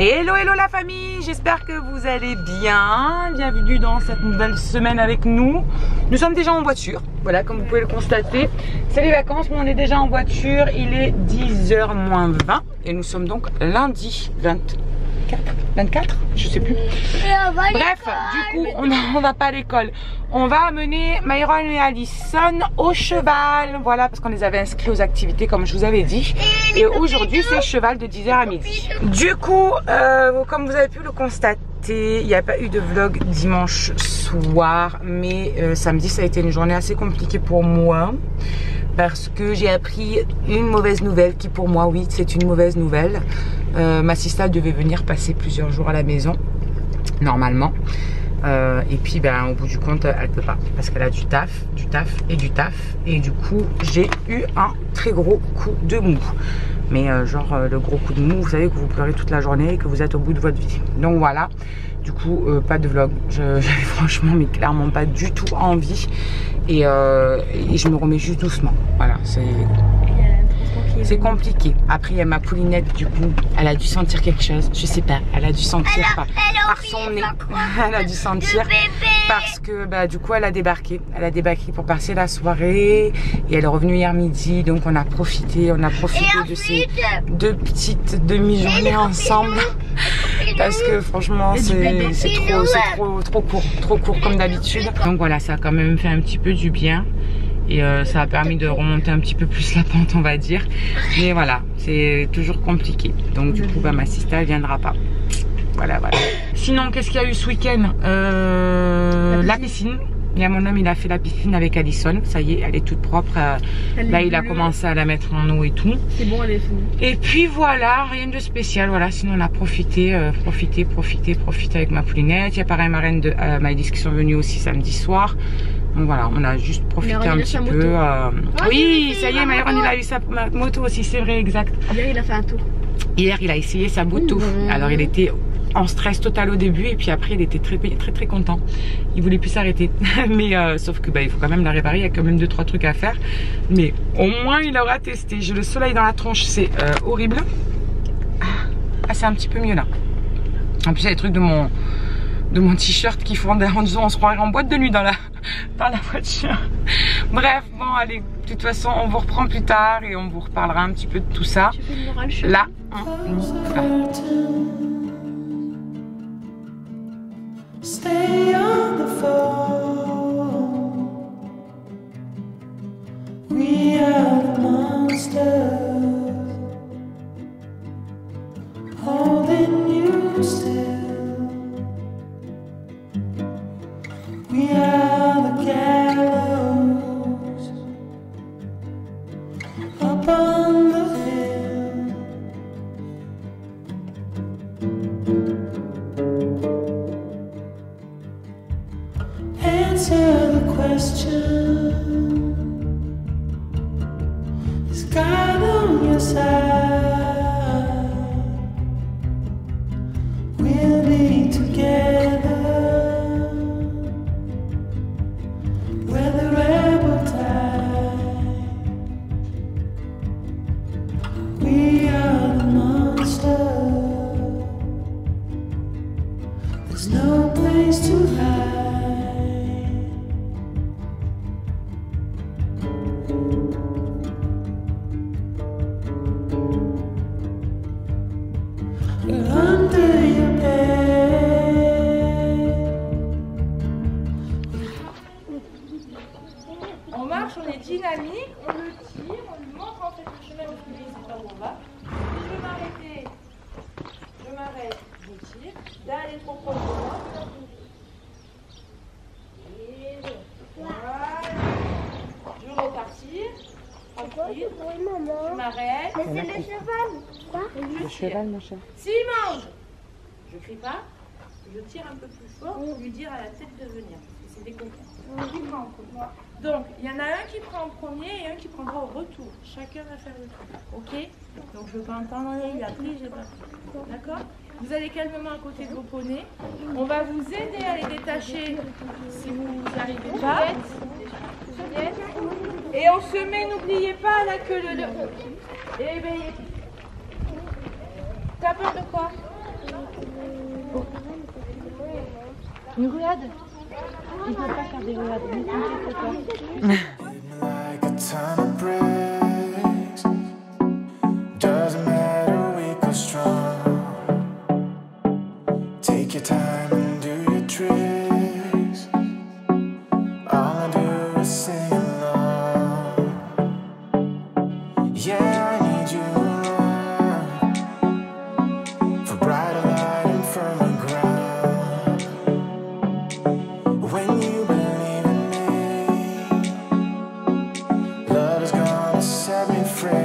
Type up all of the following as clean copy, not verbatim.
Hello hello la famille, j'espère que vous allez bien. Bienvenue dans cette nouvelle semaine avec nous. Nous sommes déjà en voiture, voilà, comme vous pouvez le constater. C'est les vacances, mais on est déjà en voiture. Il est 10h moins 20 et nous sommes donc lundi 24, je sais plus. Bref, du coup, on va pas à l'école. On va amener Myron et Alison au cheval. Voilà, parce qu'on les avait inscrits aux activités, comme je vous avais dit. Et aujourd'hui, c'est cheval de 10h à midi. Du coup, comme vous avez pu le constater, il n'y a pas eu de vlog dimanche soir. Mais samedi, ça a été une journée assez compliquée pour moi. Parce que j'ai appris une mauvaise nouvelle qui pour moi, oui, c'est une mauvaise nouvelle. Ma sista devait venir passer plusieurs jours à la maison, normalement. Et puis ben, au bout du compte, elle peut pas. Parce qu'elle a du taf. Et du coup, j'ai eu un très gros coup de mou. Mais genre le gros coup de mou, vous savez que vous pleurez toute la journée et que vous êtes au bout de votre vie. Donc voilà. Du coup, pas de vlog. J'avais franchement, mais clairement pas du tout envie. Et je me remets juste doucement. Voilà, c'est compliqué. Après, il y a ma poulinette, du coup, elle a dû sentir quelque chose. Je sais pas, elle a dû sentir par son nez. Elle a dû sentir parce que, bah, du coup, elle a débarqué. Elle a débarqué pour passer la soirée. Et elle est revenue hier midi. Donc, on a profité de ces deux petites demi-journées ensemble. Parce que franchement, c'est trop court comme d'habitude. Donc voilà, ça a quand même fait un petit peu du bien. Et ça a permis de remonter un petit peu plus la pente, on va dire. Mais voilà, c'est toujours compliqué. Donc du coup, bah, ma sista, elle viendra pas. Voilà. Sinon, qu'est-ce qu'il y a eu ce week-end? La piscine. Il y a mon homme, il a fait la piscine avec Alison. Ça y est, elle est toute propre. Là, il a commencé à la mettre en eau et tout. C'est bon, elle est finie. Et puis voilà, rien de spécial. Voilà, sinon on a profité avec ma poulinette. Il y a pareil marraine de Maëlys qui sont venues aussi samedi soir. Donc voilà, on a juste profité un petit peu. Oui, ça y est, Myron, il a eu sa moto aussi, c'est vrai, exact. Hier, il a fait un tour. Hier, il a essayé sa moto. Alors, il était en stress total au début et puis après, il était très content. Il voulait plus s'arrêter. Mais sauf que bah, il faut quand même la réparer. Il y a quand même 2-3 trucs à faire. Mais au moins, il aura testé. J'ai le soleil dans la tronche, c'est horrible. Ah, c'est un petit peu mieux là. En plus, il y a les trucs de mon t-shirt qui font en disant on se croirait en boîte de nuit dans la voiture. Bref, bon allez, de toute façon on vous reprend plus tard et on vous reparlera un petit peu de tout ça. Là, on y va. Stay on the phone. We are the monsters holding you still. We are the gallows up on the hill. Answer the question. Is God on your side? We'll be together. On marche, on est dynamique, on le tire, on lui montre en fait le chemin où il est, c'est là où on va. Si je veux m'arrêter, je m'arrête, je tire. D'aller trop proche de moi, et voilà. Je repartir. Tranquille. Je m'arrête. Mais c'est le cheval. Quoi? Le cheval, mon cher. S'il mange, je crie pas. Je tire un peu plus fort pour lui dire à la tête de venir. Parce que c'est des copains. Qui prend en premier? Donc, il y en a un qui prend en premier et un qui prendra au retour. Chacun va faire le tour. Ok? Donc, je ne veux pas entendre, il a pris, j'ai pas pris. D'accord? Vous allez calmement à côté de vos poneys. On va vous aider à les détacher si vous n'y arrivez pas. Et on se met, n'oubliez pas, la queue le... Éveillez. T'as peur de quoi? Une ruade. Il ne peut pas faire des ruades, ne t'inquiète pas. Like a ton of bricks. Doesn't matter, weak or strong. Take your time and do your tricks. All I do is sing along. Yeah, I need you around for brighter light and firmer ground. When you believe in me, love is gonna set me free.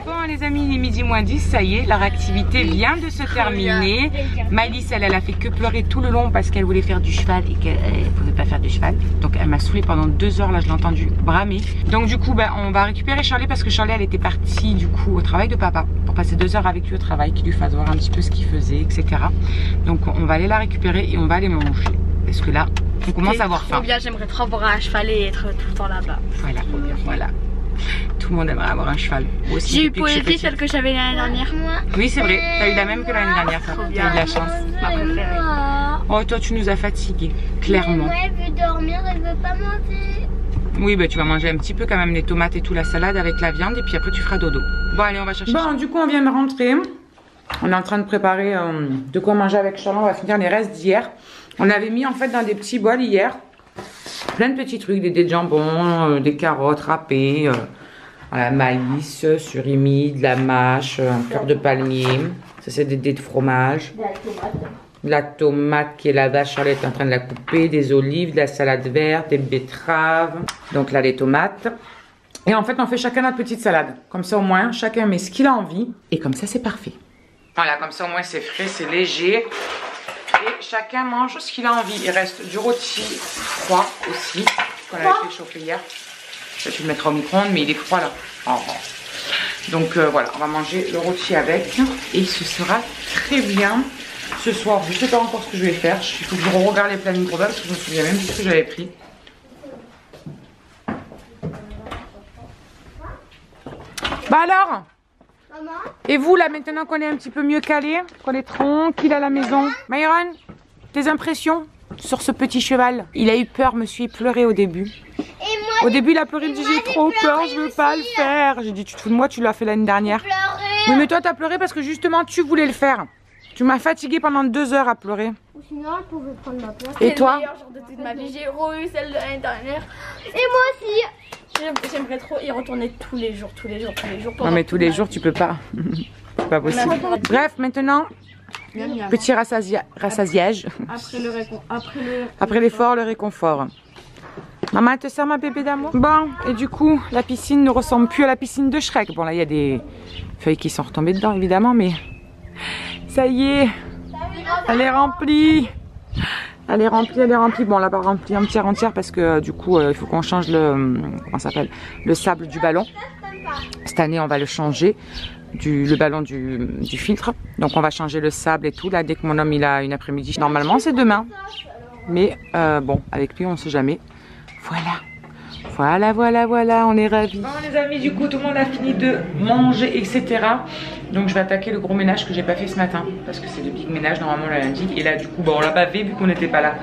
Bon les amis, il est midi moins 10, ça y est, leur activité vient de se terminer. Maëlys, elle a fait que pleurer tout le long parce qu'elle voulait faire du cheval et qu'elle ne pouvait pas faire du cheval. Donc elle m'a saoulée pendant 2 heures, là je l'ai entendu bramer. Donc du coup, on va récupérer Charlie parce que Charlie, elle était partie du coup au travail de papa pour passer 2 heures avec lui au travail, qu'il lui fasse voir un petit peu ce qu'il faisait, etc. Donc on va aller la récupérer et on va aller manger. Parce que là, on commence à avoir faim. Trop bien, j'aimerais trop avoir un cheval et être tout le temps là-bas. Voilà, voilà. Tout le monde aimerait avoir un cheval. J'ai eu Poésie, celle que j'avais l'année dernière. Oui, c'est vrai. T'as eu la même que l'année dernière. T'as eu de la chance. Ma préférée. Oh, toi, tu nous as fatigués, clairement. Moi, elle veut dormir, elle veut pas manger. Oui, bah tu vas manger un petit peu quand même les tomates et tout, la salade avec la viande, et puis après tu feras dodo. Bon, allez, on va chercher. Bon, du coup, on vient de rentrer. On est en train de préparer de quoi manger avec Charlotte. On va finir les restes d'hier. On avait mis en fait dans des petits bols hier plein de petits trucs, des dés de jambon, des carottes râpées, voilà, maïs, surimi, de la mâche, un cœur de palmier. Ça, c'est des dés de fromage. De la tomate qui est la vache, Charlotte est en train de la couper, des olives, de la salade verte, des betteraves. Donc là, les tomates. Et en fait, on fait chacun notre petite salade. Comme ça, au moins, chacun met ce qu'il a envie. Et comme ça, c'est parfait. Voilà, comme ça, au moins, c'est frais, c'est léger. Et chacun mange ce qu'il a envie. Il reste du rôti froid aussi, qu'on avait fait chauffer hier. Ça, tu le mettras au micro-ondes, mais il est froid là. Oh. Donc voilà, on va manger le rôti avec. Et ce sera très bien. Ce soir, je ne sais pas encore ce que je vais faire. Il faut que je regarde les plannings probable parce que je me souviens même de ce que j'avais pris. Bah alors? Maman? Et vous là, maintenant qu'on est un petit peu mieux calé, qu'on est tranquille à la maison, Myron, tes impressions sur ce petit cheval? Il a eu peur, monsieur, il pleurait au début. Au début, il a pleuré, il me dit j'ai trop peur, je veux pas le faire. J'ai dit tu te fous de moi, tu l'as fait l'année dernière. Oui, mais toi, t'as pleuré parce que justement, tu voulais le faire. Tu m'as fatiguée pendant 2 heures à pleurer. Ou sinon, elle pouvait prendre ma place. Et toi? C'est le meilleur jour de toute ma vie. J'ai eu celle de l'année dernière. Et moi aussi. J'aimerais trop y retourner tous les jours. Non mais tous les jours tu peux pas. C'est pas possible. Bref, maintenant, petit rassasiage. Après l'effort, le réconfort. Maman, elle te sert ma bébé d'amour? Bon, et du coup, la piscine ne ressemble plus à la piscine de Shrek. Bon là, il y a des feuilles qui sont retombées dedans évidemment, mais ça y est, elle est remplie. Elle est remplie. Bon, on l'a pas remplie entière parce que du coup, il faut qu'on change comment ça s'appelle, le sable du ballon. Cette année, on va le changer, le ballon du filtre. Donc, on va changer le sable et tout. Là, dès que mon homme il a une après-midi, normalement, c'est demain. Mais bon, avec lui, on ne sait jamais. Voilà, on est ravis. Bon, les amis, du coup, tout le monde a fini de manger, etc. Donc, je vais attaquer le gros ménage que j'ai pas fait ce matin. Parce que c'est le big ménage, normalement, le lundi. Et là, du coup, bon, on l'a pas fait vu qu'on n'était pas là.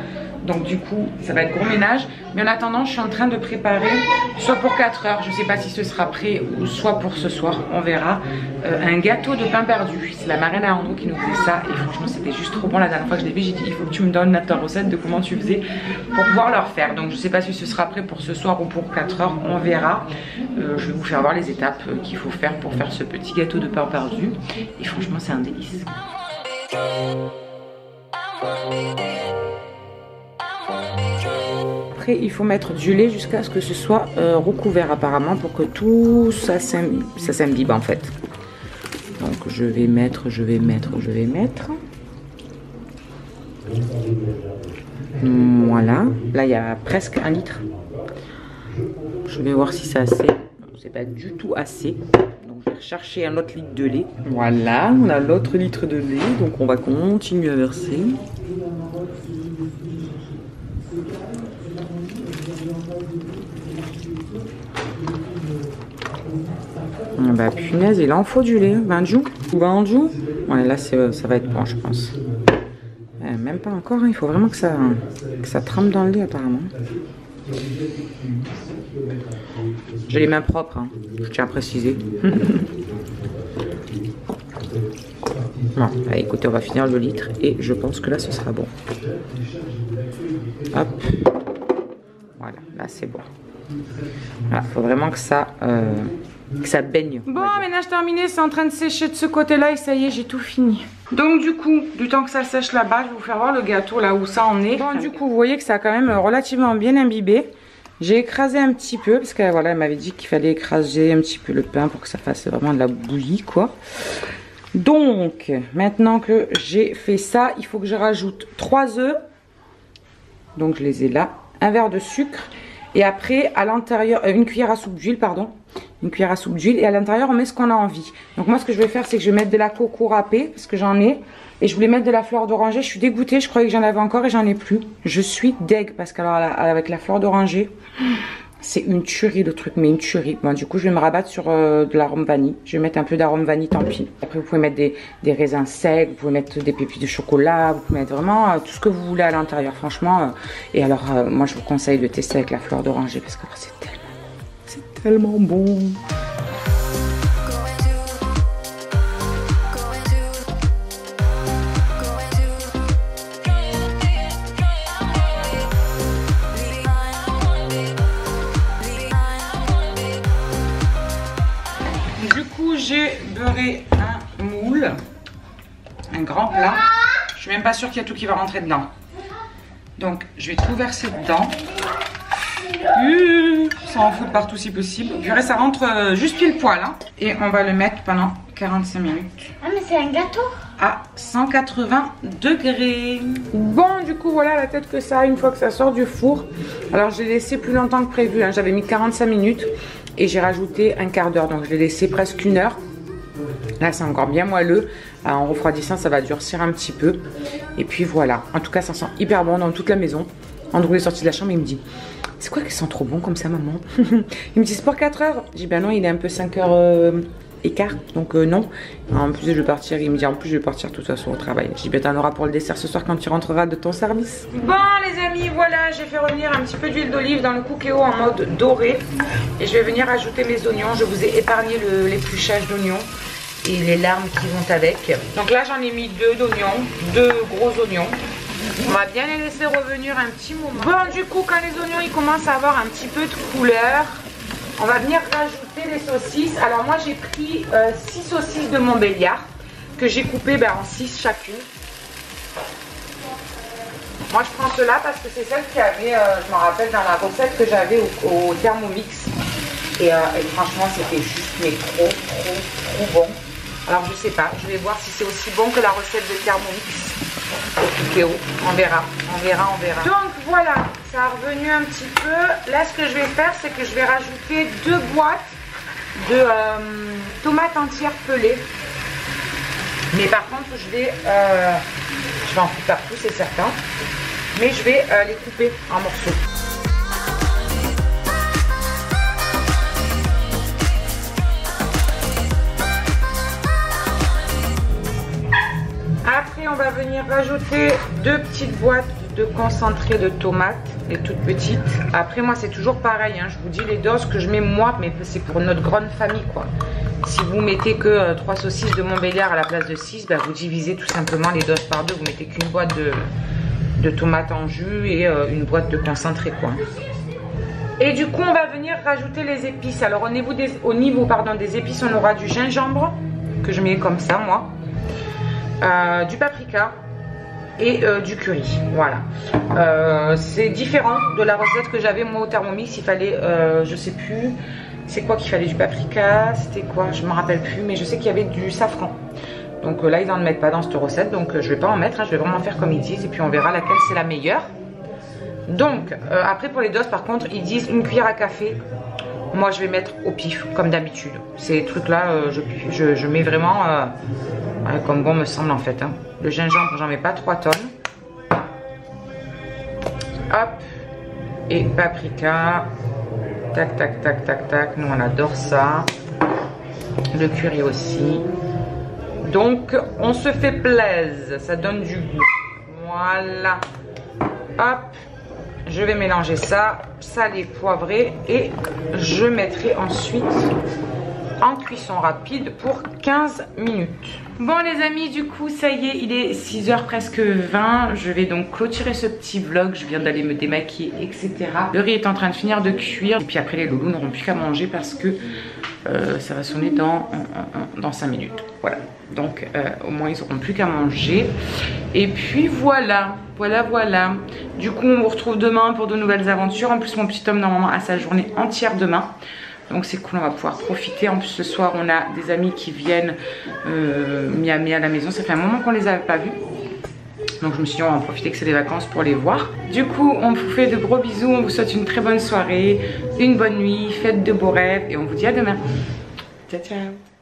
Donc, du coup, ça va être gros ménage. Mais en attendant, je suis en train de préparer, soit pour 4 heures, je sais pas si ce sera prêt, ou soit pour ce soir, on verra, un gâteau de pain perdu. C'est la marraine à Andrew qui nous faisait ça. Et franchement, c'était juste trop bon. La dernière fois que je l'ai vu, j'ai dit, il faut que tu me donnes ta recette de comment tu faisais pour pouvoir leur faire. Donc, je sais pas si ce sera prêt pour ce soir ou pour 4 heures, on verra. Je vais vous faire voir les étapes qu'il faut faire pour faire ce petit gâteau de pain perdu. Et franchement, c'est un délice. Après, il faut mettre du lait jusqu'à ce que ce soit recouvert apparemment pour que tout ça s'imbibe en fait. Donc je vais mettre. Voilà. Là, il y a presque 1 litre. Je vais voir si c'est assez. C'est pas du tout assez. Donc je vais rechercher un autre litre de lait. Voilà, on a l'autre litre de lait. Donc on va continuer à verser. Bah punaise, il en faut du lait. Vendu. Ouais, là ça va être bon, je pense. Même pas encore, hein. Il faut vraiment que ça trempe dans le lait apparemment. J'ai les mains propres, hein. Je tiens à préciser. Bon, allez, écoutez, on va finir le litre et je pense que là ce sera bon. Hop. Voilà, là c'est bon. Voilà, faut vraiment que ça baigne. Bon, ménage terminé, c'est en train de sécher de ce côté-là et ça y est, j'ai tout fini. Donc du coup, du temps que ça sèche là-bas, je vais vous faire voir le gâteau là où ça en est. Bon, du coup, vous voyez que ça a quand même relativement bien imbibé. J'ai écrasé un petit peu parce que voilà, elle m'avait dit qu'il fallait écraser un petit peu le pain pour que ça fasse vraiment de la bouillie quoi. Donc, maintenant que j'ai fait ça, il faut que je rajoute 3 œufs. Donc je les ai là, un verre de sucre et après à l'intérieur, une cuillère à soupe d'huile, pardon. Une cuillère à soupe d'huile et à l'intérieur on met ce qu'on a envie. Donc moi ce que je vais faire c'est que je vais mettre de la coco râpée parce que j'en ai. Et je voulais mettre de la fleur d'oranger, je suis dégoûtée, je croyais que j'en avais encore et j'en ai plus. Je suis deg parce qu'alors avec la fleur d'oranger, c'est une tuerie le truc, mais une tuerie. Bon du coup je vais me rabattre sur de l'arôme vanille. Je vais mettre un peu d'arôme vanille, tant pis. Après vous pouvez mettre des raisins secs, vous pouvez mettre des pépites de chocolat, vous pouvez mettre vraiment tout ce que vous voulez à l'intérieur franchement. Et alors moi je vous conseille de tester avec la fleur d'oranger parce que c'est tellement bon. J'ai beurré un moule, un grand plat. Je suis même pas sûre qu'il y a tout qui va rentrer dedans. Donc je vais tout verser dedans. Sans en foutre partout si possible. Purée, ça rentre juste pile poil. Hein. Et on va le mettre pendant 45 minutes. Ah mais c'est un gâteau à 180 degrés. Bon du coup voilà la tête que ça a une fois que ça sort du four. Alors je l'ai laissé plus longtemps que prévu. Hein. J'avais mis 45 minutes. Et j'ai rajouté un quart d'heure, donc je l'ai laissé presque 1 heure. Là c'est encore bien moelleux. En refroidissant ça va durcir un petit peu. Et puis voilà, en tout cas ça sent hyper bon dans toute la maison. Andrew est sorti de la chambre et il me dit c'est quoi qui sent trop bon comme ça maman? Il me dit c'est pour 4 heures. Je dis ben non il est un peu 5 heures écart, donc non. En plus je vais partir, il me dit en plus je vais partir de toute façon au travail. Je dis ben t'en auras pour le dessert ce soir quand tu rentreras de ton service. Bon les amis voilà, j'ai fait revenir un petit peu d'huile d'olive dans le cookéo en mode doré. Et je vais venir ajouter mes oignons. Je vous ai épargné l'épluchage d'oignons et les larmes qui vont avec. Donc là j'en ai mis 2 d'oignons, 2 gros oignons. On va bien les laisser revenir un petit moment. Bon du coup quand les oignons ils commencent à avoir un petit peu de couleur, On va venir rajouter les saucisses. Alors moi j'ai pris 6 saucisses de Montbéliard que j'ai coupées en 6 chacune. Moi je prends cela parce que c'est celle qui avait, je me rappelle dans la recette que j'avais au Thermomix. Et franchement c'était juste mais trop bon. Alors je sais pas, je vais voir si c'est aussi bon que la recette de Thermomix. On verra. Donc voilà, ça a revenu un petit peu. Là ce que je vais faire c'est que je vais rajouter 2 boîtes de tomates entières pelées. Mais par contre je vais en foutre partout c'est certain. Mais je vais les couper en morceaux. Après, on va venir rajouter 2 petites boîtes de concentré de tomates, les toutes petites. Après, moi, c'est toujours pareil. Hein. Je vous dis les doses que je mets moi, mais c'est pour notre grande famille, quoi. Si vous mettez que 3 saucisses de Montbéliard à la place de 6, vous divisez tout simplement les doses par 2. Vous mettez qu'une boîte de tomates en jus et une boîte de concentré, quoi. Et du coup, on va venir rajouter les épices. Alors, au niveau des épices, on aura du gingembre, que je mets comme ça, moi. Du paprika et du curry, voilà. C'est différent de la recette que j'avais moi au Thermomix. Il fallait, je sais plus, c'est quoi qu'il fallait, du paprika, c'était quoi, je me rappelle plus, mais je sais qu'il y avait du safran. Donc là ils n'en mettent pas dans cette recette, donc je vais pas en mettre, hein, je vais vraiment faire comme ils disent et puis on verra laquelle c'est la meilleure. Donc après pour les doses par contre ils disent 1 cuillère à café. Moi je vais mettre au pif comme d'habitude. Ces trucs là je mets vraiment comme bon me semble en fait, hein. Le gingembre j'en mets pas 3 tonnes. Hop. Et paprika. Tac tac tac tac tac. Nous on adore ça. Le curry aussi. Donc on se fait plaisir. Ça donne du goût. Voilà. Hop. Je vais mélanger ça, salé, poivré et je mettrai ensuite en cuisson rapide pour 15 minutes. Bon les amis, du coup ça y est, il est 6h presque 20. Je vais donc clôturer ce petit vlog. Je viens d'aller me démaquiller, etc. Le riz est en train de finir de cuire. Et puis après les loulous n'auront plus qu'à manger parce que ça va sonner dans 5 minutes. Voilà, donc au moins ils n'auront plus qu'à manger. Et puis voilà. Du coup on vous retrouve demain pour de nouvelles aventures. En plus mon petit homme normalement a sa journée entière demain. Donc c'est cool, on va pouvoir profiter. En plus ce soir on a des amis qui viennent Miami à la maison. Ça fait un moment qu'on les avait pas vus. Donc je me suis dit on va en profiter que c'est les vacances pour les voir. Du coup on vous fait de gros bisous. On vous souhaite une très bonne soirée, une bonne nuit, faites de beaux rêves. Et on vous dit à demain. Ciao ciao.